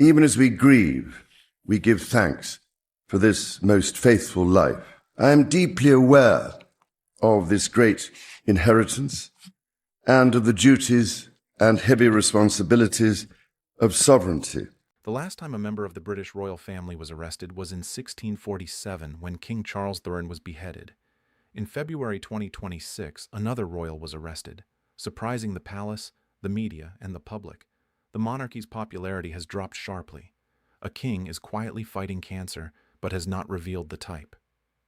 Even as we grieve, we give thanks for this most faithful life. I am deeply aware of this great inheritance and of the duties and heavy responsibilities of sovereignty. The last time a member of the British royal family was arrested was in 1647 when King Charles III was beheaded. In February 2026, another royal was arrested, surprising the palace, the media, and the public. The monarchy's popularity has dropped sharply. A king is quietly fighting cancer, but has not revealed the type.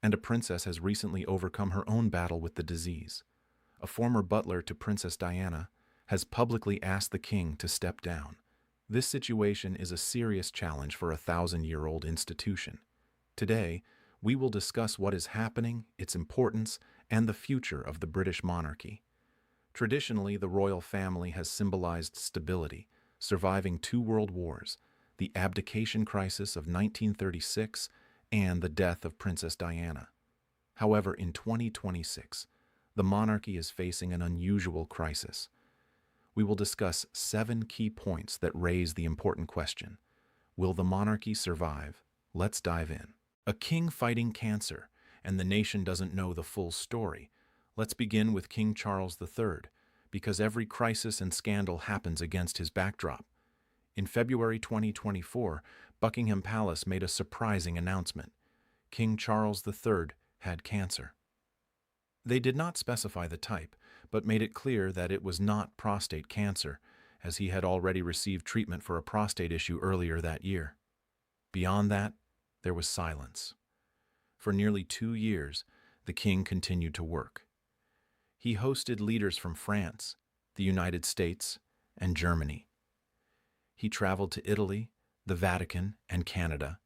And a princess has recently overcome her own battle with the disease. A former butler to Princess Diana has publicly asked the king to step down. This situation is a serious challenge for a 1,000-year-old institution. Today, we will discuss what is happening, its importance, and the future of the British monarchy. Traditionally, the royal family has symbolized stability, surviving 2 world wars, the abdication crisis of 1936 and the death of Princess Diana. However, in 2026, the monarchy is facing an unusual crisis. We will discuss 7 key points that raise the important question. Will the monarchy survive? Let's dive in. A king fighting cancer, and the nation doesn't know the full story. Let's begin with King Charles III, because every crisis and scandal happens against his backdrop. In February 2024, Buckingham Palace made a surprising announcement. King Charles III had cancer. They did not specify the type, but made it clear that it was not prostate cancer, as he had already received treatment for a prostate issue earlier that year. Beyond that, there was silence. For nearly 2 years, the king continued to work. He hosted leaders from France, the United States, and Germany. He traveled to Italy, the Vatican, and Canada,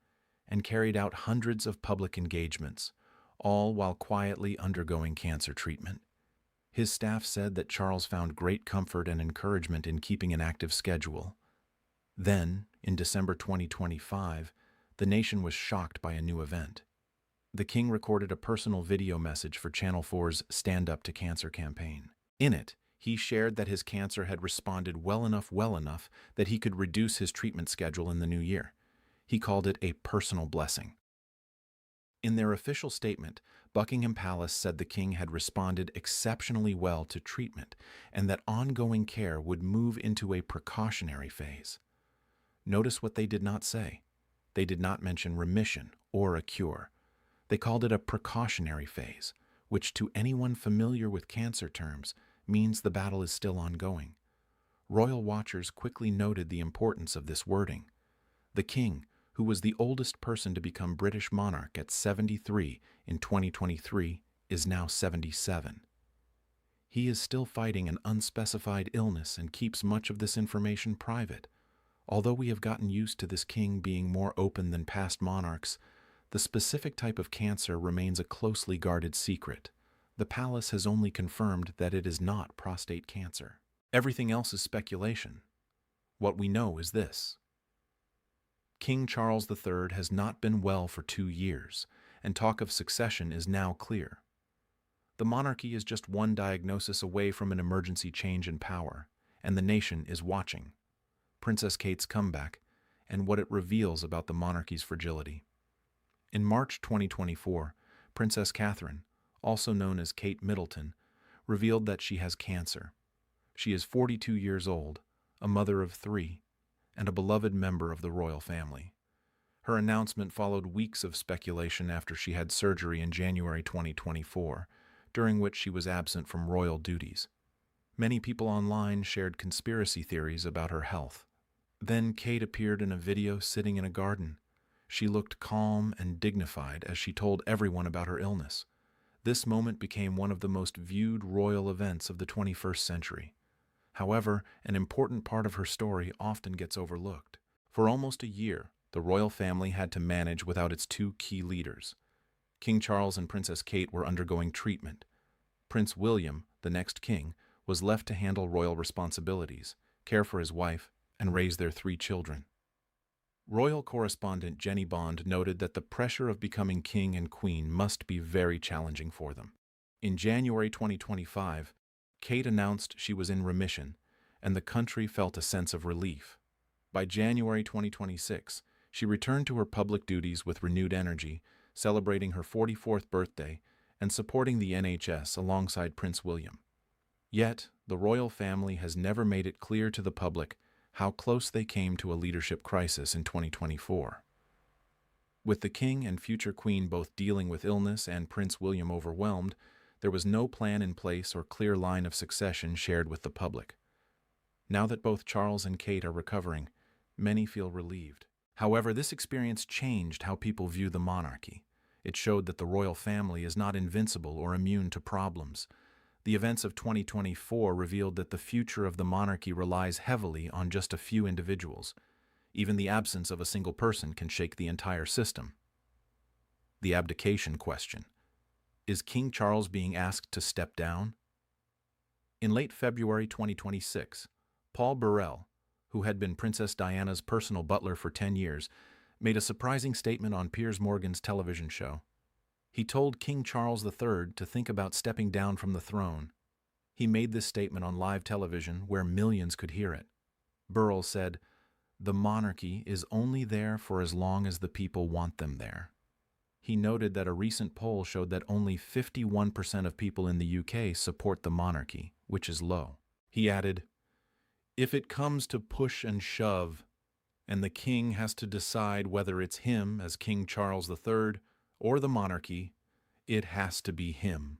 and carried out hundreds of public engagements, all while quietly undergoing cancer treatment. His staff said that Charles found great comfort and encouragement in keeping an active schedule. Then, in December 2025, the nation was shocked by a new event. The king recorded a personal video message for Channel 4's Stand Up to Cancer campaign. In it, he shared that his cancer had responded well enough that he could reduce his treatment schedule in the new year. He called it a personal blessing. In their official statement, Buckingham Palace said the king had responded exceptionally well to treatment and that ongoing care would move into a precautionary phase. Notice what they did not say. They did not mention remission or a cure. They called it a precautionary phase, which to anyone familiar with cancer terms means the battle is still ongoing. Royal watchers quickly noted the importance of this wording. The king, who was the oldest person to become British monarch at 73 in 2023, is now 77. He is still fighting an unspecified illness and keeps much of this information private. Although we have gotten used to this king being more open than past monarchs, the specific type of cancer remains a closely guarded secret. The palace has only confirmed that it is not prostate cancer. Everything else is speculation. What we know is this. King Charles III has not been well for 2 years, and talk of succession is now clear. The monarchy is just one diagnosis away from an emergency change in power, and the nation is watching. Princess Kate's comeback, and what it reveals about the monarchy's fragility. In March 2024, Princess Catherine, also known as Kate Middleton, revealed that she has cancer. She is 42 years old, a mother of 3, and a beloved member of the royal family. Her announcement followed weeks of speculation after she had surgery in January 2024, during which she was absent from royal duties. Many people online shared conspiracy theories about her health. Then Kate appeared in a video sitting in a garden. She looked calm and dignified as she told everyone about her illness. This moment became one of the most viewed royal events of the 21st century. However, an important part of her story often gets overlooked. For almost a year, the royal family had to manage without its 2 key leaders. King Charles and Princess Kate were undergoing treatment. Prince William, the next king, was left to handle royal responsibilities, care for his wife, and raise their 3 children. Royal correspondent Jenny Bond noted that the pressure of becoming king and queen must be very challenging for them. In January 2025, Kate announced she was in remission, and the country felt a sense of relief. By January 2026, she returned to her public duties with renewed energy, celebrating her 44th birthday and supporting the NHS alongside Prince William. Yet, the royal family has never made it clear to the public how close they came to a leadership crisis in 2024. With the king and future queen both dealing with illness and Prince William overwhelmed, there was no plan in place or clear line of succession shared with the public. Now that both Charles and Kate are recovering, many feel relieved. However, this experience changed how people view the monarchy. It showed that the royal family is not invincible or immune to problems. The events of 2024 revealed that the future of the monarchy relies heavily on just a few individuals. Even the absence of a single person can shake the entire system. The abdication question. Is King Charles being asked to step down? In late February 2026, Paul Burrell, who had been Princess Diana's personal butler for 10 years, made a surprising statement on Piers Morgan's television show. He told King Charles III to think about stepping down from the throne. He made this statement on live television where millions could hear it. Burrell said, "The monarchy is only there for as long as the people want them there." He noted that a recent poll showed that only 51% of people in the UK support the monarchy, which is low. He added, "If it comes to push and shove, and the king has to decide whether it's him as King Charles III or the monarchy, it has to be him."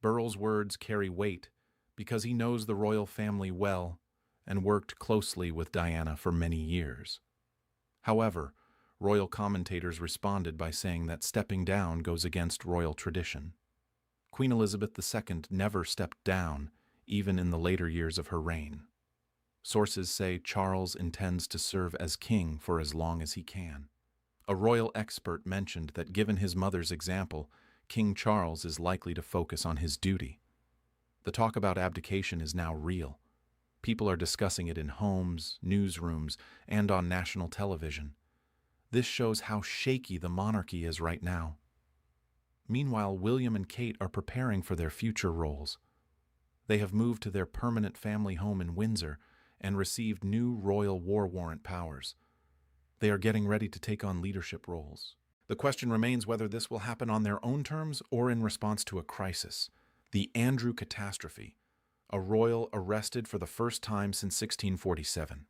Burrell's words carry weight because he knows the royal family well and worked closely with Diana for many years. However, royal commentators responded by saying that stepping down goes against royal tradition. Queen Elizabeth II never stepped down, even in the later years of her reign. Sources say Charles intends to serve as king for as long as he can. A royal expert mentioned that given his mother's example, King Charles is likely to focus on his duty. The talk about abdication is now real. People are discussing it in homes, newsrooms, and on national television. This shows how shaky the monarchy is right now. Meanwhile, William and Kate are preparing for their future roles. They have moved to their permanent family home in Windsor and received new royal war warrant powers. They are getting ready to take on leadership roles. The question remains whether this will happen on their own terms or in response to a crisis. The Andrew catastrophe, a royal arrested for the first time since 1647.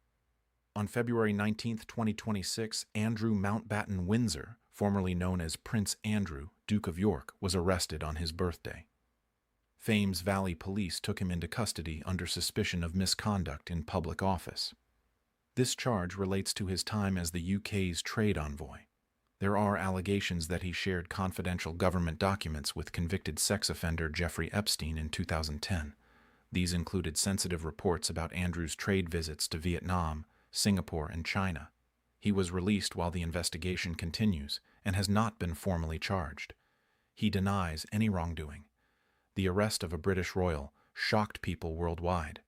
On February 19, 2026, Andrew Mountbatten Windsor, formerly known as Prince Andrew, Duke of York, was arrested on his birthday. Thames Valley Police took him into custody under suspicion of misconduct in public office. This charge relates to his time as the UK's trade envoy. There are allegations that he shared confidential government documents with convicted sex offender Jeffrey Epstein in 2010. These included sensitive reports about Andrew's trade visits to Vietnam, Singapore, and China. He was released while the investigation continues and has not been formally charged. He denies any wrongdoing. The arrest of a British royal shocked people worldwide.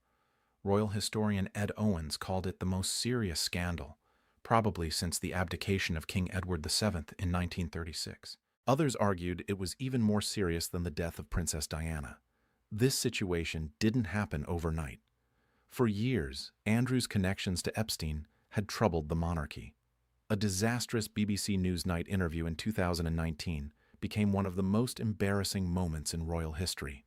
Royal historian Ed Owens called it the most serious scandal, probably since the abdication of King Edward VII in 1936. Others argued it was even more serious than the death of Princess Diana. This situation didn't happen overnight. For years, Andrew's connections to Epstein had troubled the monarchy. A disastrous BBC Newsnight interview in 2019 became one of the most embarrassing moments in royal history.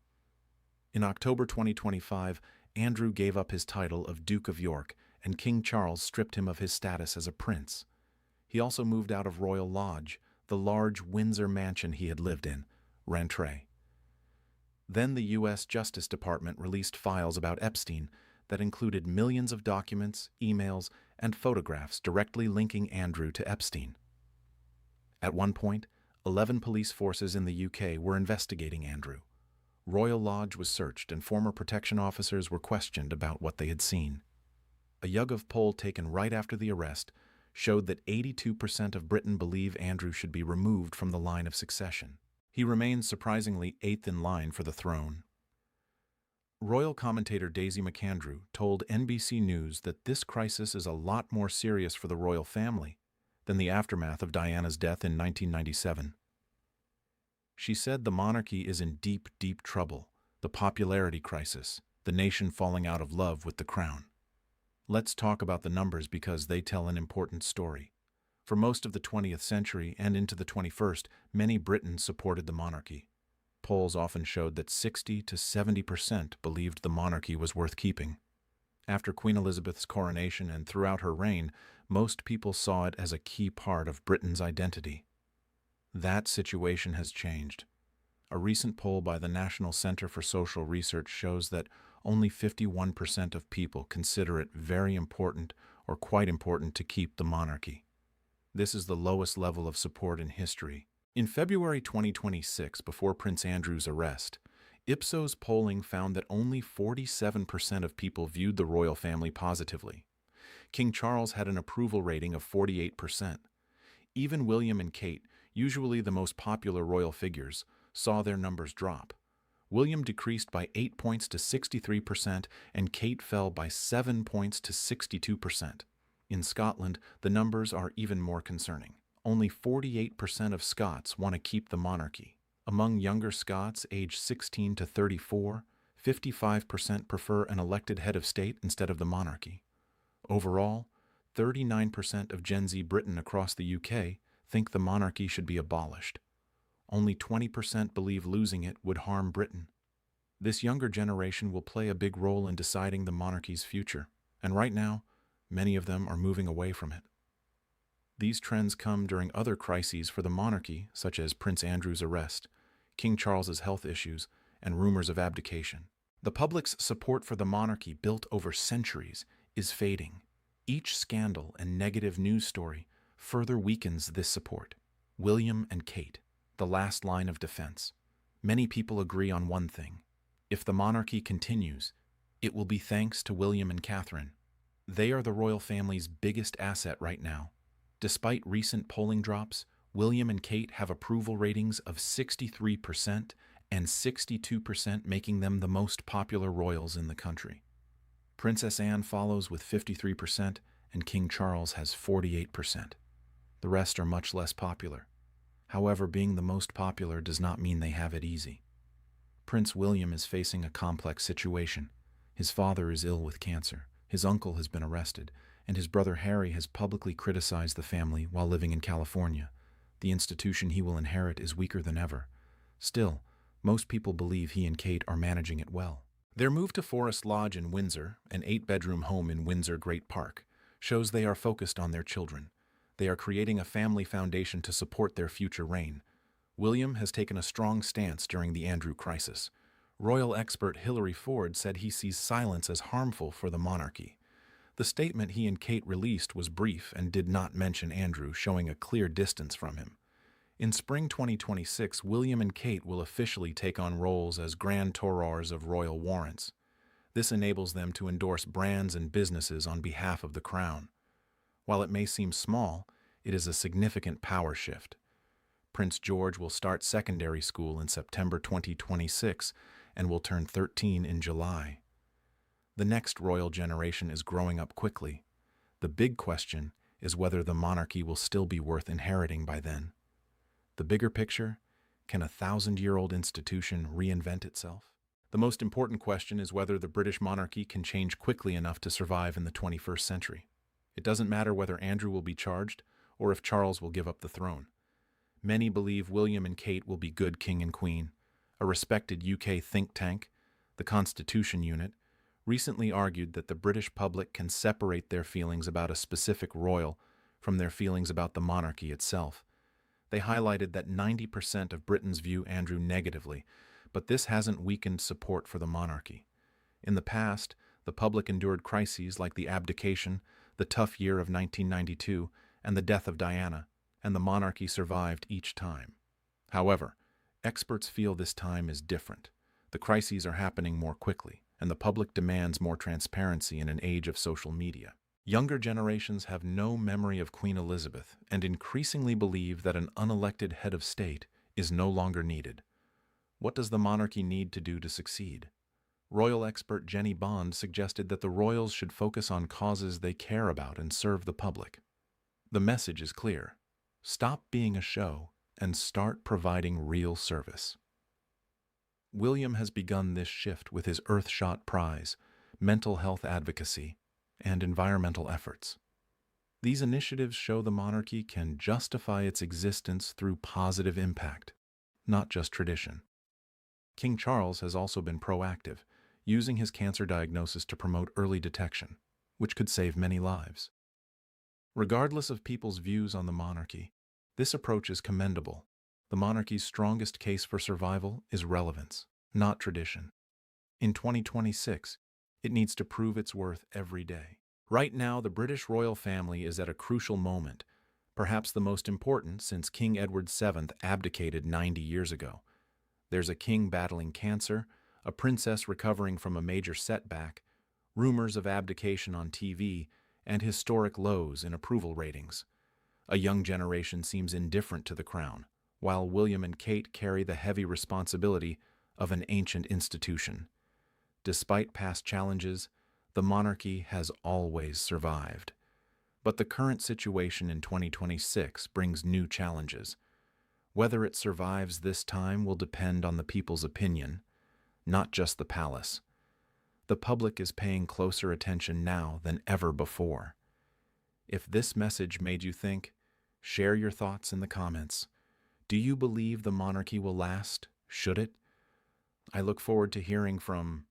In October 2025, Andrew gave up his title of Duke of York, and King Charles stripped him of his status as a prince. He also moved out of Royal Lodge, the large Windsor mansion he had lived in, Rentrée. Then the U.S. Justice Department released files about Epstein that included millions of documents, emails, and photographs directly linking Andrew to Epstein. At one point, 11 police forces in the UK were investigating Andrew. Royal Lodge was searched and former protection officers were questioned about what they had seen. A YouGov poll taken right after the arrest showed that 82% of Britain believe Andrew should be removed from the line of succession. He remains surprisingly eighth in line for the throne. Royal commentator Daisy McAndrew told NBC News that this crisis is a lot more serious for the royal family than the aftermath of Diana's death in 1997. She said the monarchy is in deep, deep trouble, the popularity crisis, the nation falling out of love with the crown. Let's talk about the numbers because they tell an important story. For most of the 20th century and into the 21st, many Britons supported the monarchy. Polls often showed that 60 to 70% believed the monarchy was worth keeping. After Queen Elizabeth's coronation and throughout her reign, most people saw it as a key part of Britain's identity. That situation has changed. A recent poll by the National Center for Social Research shows that only 51% of people consider it very important or quite important to keep the monarchy. This is the lowest level of support in history. In February 2026, before Prince Andrew's arrest, Ipsos polling found that only 47% of people viewed the royal family positively. King Charles had an approval rating of 48%. Even William and Kate, usually the most popular royal figures, saw their numbers drop. William decreased by 8 points to 63%, and Kate fell by 7 points to 62%. In Scotland, the numbers are even more concerning. Only 48% of Scots want to keep the monarchy. Among younger Scots aged 16 to 34, 55% prefer an elected head of state instead of the monarchy. Overall, 39% of Gen Z Britain across the UK think the monarchy should be abolished. Only 20% believe losing it would harm Britain. This younger generation will play a big role in deciding the monarchy's future, and right now, many of them are moving away from it. These trends come during other crises for the monarchy, such as Prince Andrew's arrest, King Charles's health issues, and rumors of abdication. The public's support for the monarchy, built over centuries, is fading. Each scandal and negative news story further weakens this support. William and Kate, the last line of defense. Many people agree on one thing. If the monarchy continues, it will be thanks to William and Catherine. They are the royal family's biggest asset right now. Despite recent polling drops, William and Kate have approval ratings of 63% and 62%, making them the most popular royals in the country. Princess Anne follows with 53%, and King Charles has 48%. The rest are much less popular. However, being the most popular does not mean they have it easy. Prince William is facing a complex situation. His father is ill with cancer, his uncle has been arrested, and his brother Harry has publicly criticized the family while living in California. The institution he will inherit is weaker than ever. Still, most people believe he and Kate are managing it well. Their move to Forest Lodge in Windsor, an 8-bedroom home in Windsor Great Park, shows they are focused on their children. They are creating a family foundation to support their future reign. William has taken a strong stance during the Andrew crisis. Royal expert Hilary Ford said he sees silence as harmful for the monarchy. The statement he and Kate released was brief and did not mention Andrew, showing a clear distance from him. In spring 2026, William and Kate will officially take on roles as Grand Torors of royal warrants. This enables them to endorse brands and businesses on behalf of the crown. While it may seem small, it is a significant power shift. Prince George will start secondary school in September 2026 and will turn 13 in July. The next royal generation is growing up quickly. The big question is whether the monarchy will still be worth inheriting by then. The bigger picture, can a 1,000-year-old institution reinvent itself? The most important question is whether the British monarchy can change quickly enough to survive in the 21st century. It doesn't matter whether Andrew will be charged or if Charles will give up the throne. Many believe William and Kate will be good king and queen. A respected UK think tank, the Constitution Unit, recently argued that the British public can separate their feelings about a specific royal from their feelings about the monarchy itself. They highlighted that 90% of Britons view Andrew negatively, but this hasn't weakened support for the monarchy. In the past, the public endured crises like the abdication, the tough year of 1992, and the death of Diana, and the monarchy survived each time. However, experts feel this time is different. The crises are happening more quickly, and the public demands more transparency in an age of social media. Younger generations have no memory of Queen Elizabeth and increasingly believe that an unelected head of state is no longer needed. What does the monarchy need to do to succeed? Royal expert Jenny Bond suggested that the royals should focus on causes they care about and serve the public. The message is clear. Stop being a show and start providing real service. William has begun this shift with his Earthshot Prize, mental health advocacy, and environmental efforts. These initiatives show the monarchy can justify its existence through positive impact, not just tradition. King Charles has also been proactive, using his cancer diagnosis to promote early detection, which could save many lives. Regardless of people's views on the monarchy, this approach is commendable. The monarchy's strongest case for survival is relevance, not tradition. In 2026, it needs to prove its worth every day. Right now, the British royal family is at a crucial moment, perhaps the most important since King Edward VII abdicated 90 years ago. There's a king battling cancer, a princess recovering from a major setback, rumors of abdication on TV, and historic lows in approval ratings. A young generation seems indifferent to the crown, while William and Kate carry the heavy responsibility of an ancient institution. Despite past challenges, the monarchy has always survived. But the current situation in 2026 brings new challenges. Whether it survives this time will depend on the people's opinion, not just the palace. The public is paying closer attention now than ever before. If this message made you think, share your thoughts in the comments. Do you believe the monarchy will last? Should it? I look forward to hearing from